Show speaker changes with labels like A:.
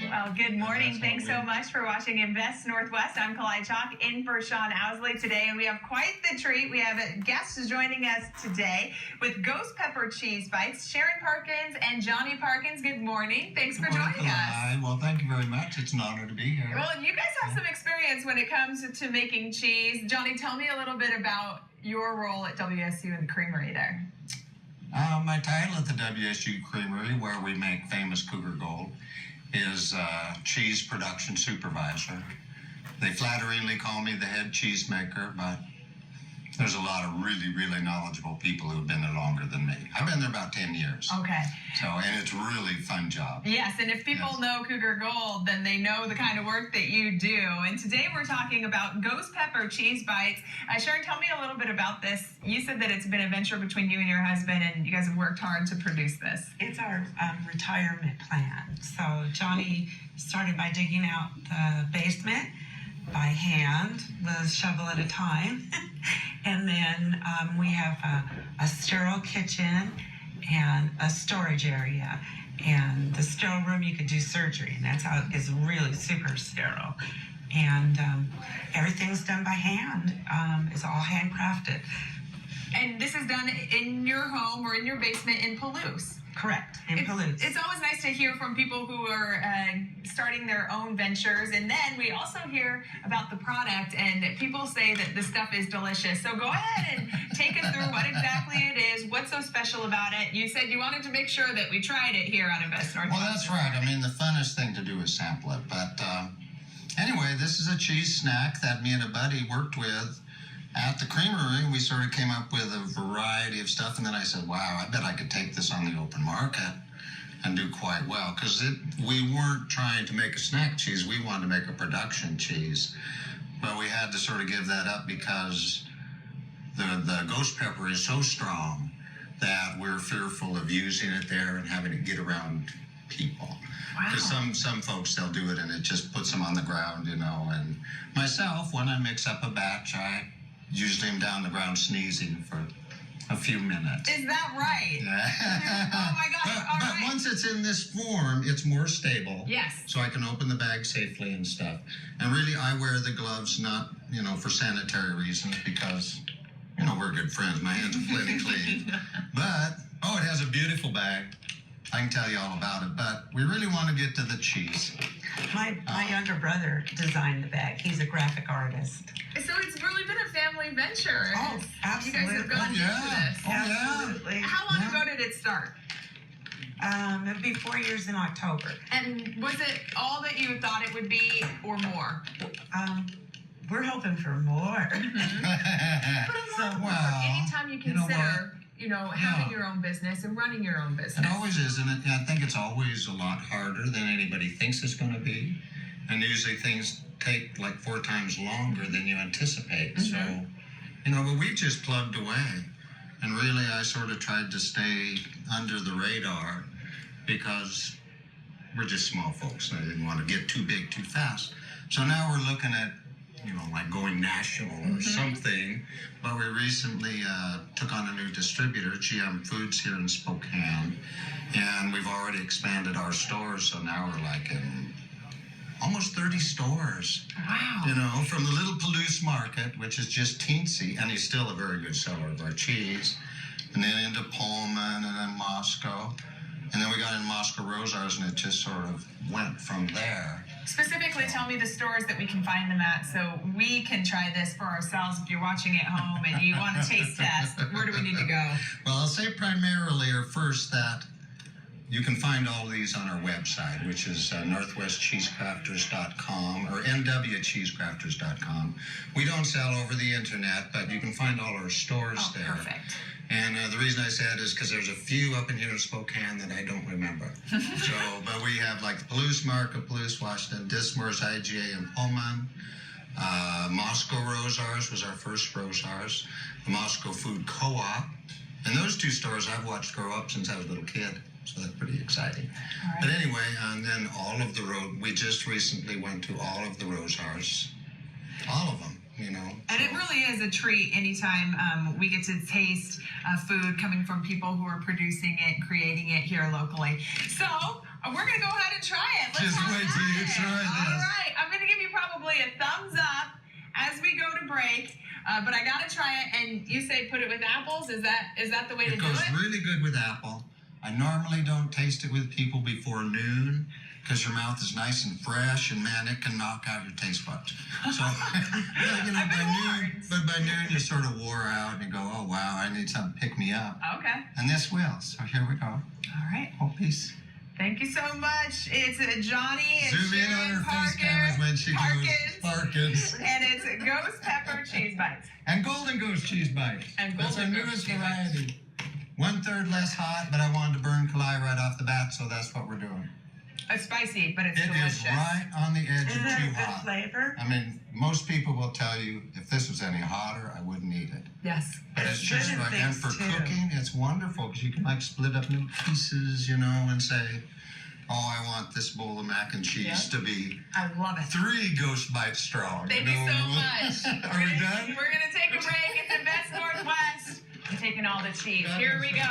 A: Well, good morning. Thanks so much for watching Invest Northwest. I'm Kalai Chalk in for Sean Owsley today, and we have quite the treat. We have guests joining us today with Ghost Pepper Cheese Bites, Sharon Parkins and Johnny Parkins. Good morning. Thanks for joining us.
B: Well, thank you very much. It's an honor to be here.
A: Well, you guys have some experience when it comes to making cheese. Johnny, tell me a little bit about your role at WSU and the creamery there.
B: My title at the WSU Creamery, where we make famous Cougar Gold, is cheese production supervisor. They flatteringly call me the head cheesemaker, but there's a lot of really, really knowledgeable people who've been there longer than me. I've been there about 10 years.
A: Okay.
B: And it's a really fun job.
A: Yes, and if people know Cougar Gold, then they know the kind of work that you do. And today we're talking about Ghost Pepper Cheese Bites. Sharon, tell me a little bit about this. You said that it's been a venture between you and your husband, and you guys have worked hard to produce this.
C: It's our retirement plan. So Johnny started by digging out the basement by hand, with a shovel at a time. And then we have a sterile kitchen and a storage area. And the sterile room, you could do surgery, and that's how it's really super sterile. And everything's done by hand. It's all handcrafted.
A: And this is done in your home or in your basement in Palouse.
C: Correct, in Palouse.
A: It's always nice to hear from people who are starting their own ventures. And then we also hear about the product, and people say that the stuff is delicious. So go ahead and take us through what exactly it is, what's so special about it. You said you wanted to make sure that we tried it here on Invest Northwest.
B: Well, that's right. I mean, the funnest thing to do is sample it. But anyway, this is a cheese snack that me and a buddy worked with at the creamery. We sort of came up with a variety of stuff, and then I said, wow, I bet I could take this on the open market and do quite well, because we weren't trying to make a snack cheese. We wanted to make a production cheese, but we had to sort of give that up because the ghost pepper is so strong that we're fearful of using it there and having it get around people. Because some folks, they'll do it and it just puts them on the ground, you know. And myself, when I mix up a batch, I usually am down the ground sneezing for a few minutes.
A: Is that right?
B: Yeah.
A: Oh my gosh.
B: But once it's in this form, it's more stable.
A: Yes.
B: So I can open the bag safely and stuff. And really, I wear the gloves not, for sanitary reasons, because, we're good friends. My hands are plenty clean. But, it has a beautiful bag. I can tell you all about it, but we really want to get to the cheese.
C: My younger brother designed the bag. He's a graphic artist.
A: So it's really been a family venture.
C: Oh, absolutely.
A: You guys have gone into this.
C: Absolutely.
A: How long ago did it start?
C: It'll be 4 years in October.
A: And was it all that you thought it would be, or more?
C: We're hoping for more.
A: Anytime you consider, having your own business and running your own business.
B: It always is, and I think it's always a lot harder than anybody thinks it's going to be. And usually things take like 4 times longer than you anticipate.
A: Mm-hmm.
B: So, but we just plugged away. And really, I sort of tried to stay under the radar because we're just small folks. I didn't want to get too big too fast. So now we're looking at, like going national or something. But we recently took on a new distributor, GM Foods, here in Spokane. And we've already expanded our stores, so now we're like in almost 30 stores.
A: Wow.
B: From the little Palouse market, which is just teensy, and he's still a very good seller of our cheese. And then into Pullman, and then Moscow. And then we got in Moscow Rosars, and it just sort of went from there.
A: Specifically, tell me the stores that we can find them at so we can try this for ourselves. If you're watching at home and you want to taste test, where do we need to go?
B: Well, I'll say primarily or first that you can find all of these on our website, which is northwestcheesecrafters.com or nwcheesecrafters.com. We don't sell over the internet, but you can find all our stores there.
A: Perfect.
B: And the reason I said is because there's a few up in here in Spokane that I don't remember. But we have like the Palouse Market, Palouse, Washington, Dismers, IGA, and Pullman. Moscow Rosars was our first Rosars. The Moscow Food Co-op. And those 2 stores I've watched grow up since I was a little kid. So that's pretty exciting. Right. But anyway, and then all of the we just recently went to all of the Rosars. All of them.
A: And it really is a treat anytime we get to taste food coming from people who are producing it, creating it here locally. So We're gonna go ahead and try it. Let's
B: Just
A: have
B: wait till you
A: it.
B: try
A: All
B: this.
A: right, I'm gonna give you probably a thumbs up as we go to break. But I gotta try it. And you say put it with apples. Is that the way to
B: It
A: do
B: goes
A: it?
B: really good with apple. I normally don't taste it with people before noon because your mouth is nice and fresh, and man, it can knock out your taste buds. So, you know,
A: I've been warned.
B: by noon you sort of wore out and you go, oh wow, I need something to pick me up.
A: Okay.
B: And this will. So here we go.
A: All right.
B: Whole piece.
A: Thank you so much. It's Johnny and
B: Zoom in on
A: Sharon
B: her face cameras when she goes
A: Parkins.
B: Parkins.
A: And it's Ghost Pepper Cheese Bites.
B: And Golden Ghost Cheese Bites.
A: And
B: That's our
A: Golden Ghost
B: newest
A: Cheese Bites.
B: variety. 1/3 less hot, but I wanted to burn Kalai right off the bat, so that's what we're doing.
A: It's spicy, but it's
B: It
A: delicious.
B: is right on the edge
C: Is
B: of
C: it a
B: too
C: good
B: hot.
C: flavor?
B: I mean, most people will tell you if this was any hotter, I wouldn't eat it.
A: Yes.
B: But it's
C: It's good
B: just
C: in
B: right. And
C: things,
B: for
C: too.
B: cooking, it's wonderful because you can like split up new pieces, you know, and say, oh, I want this bowl of mac and cheese to be
A: I love it.
B: 3 Ghost Bites strong.
A: Thank you so much.
B: Are we done?
A: We're gonna take a break. It's the Best Northwest. I'm taking all the cheese. Here we go.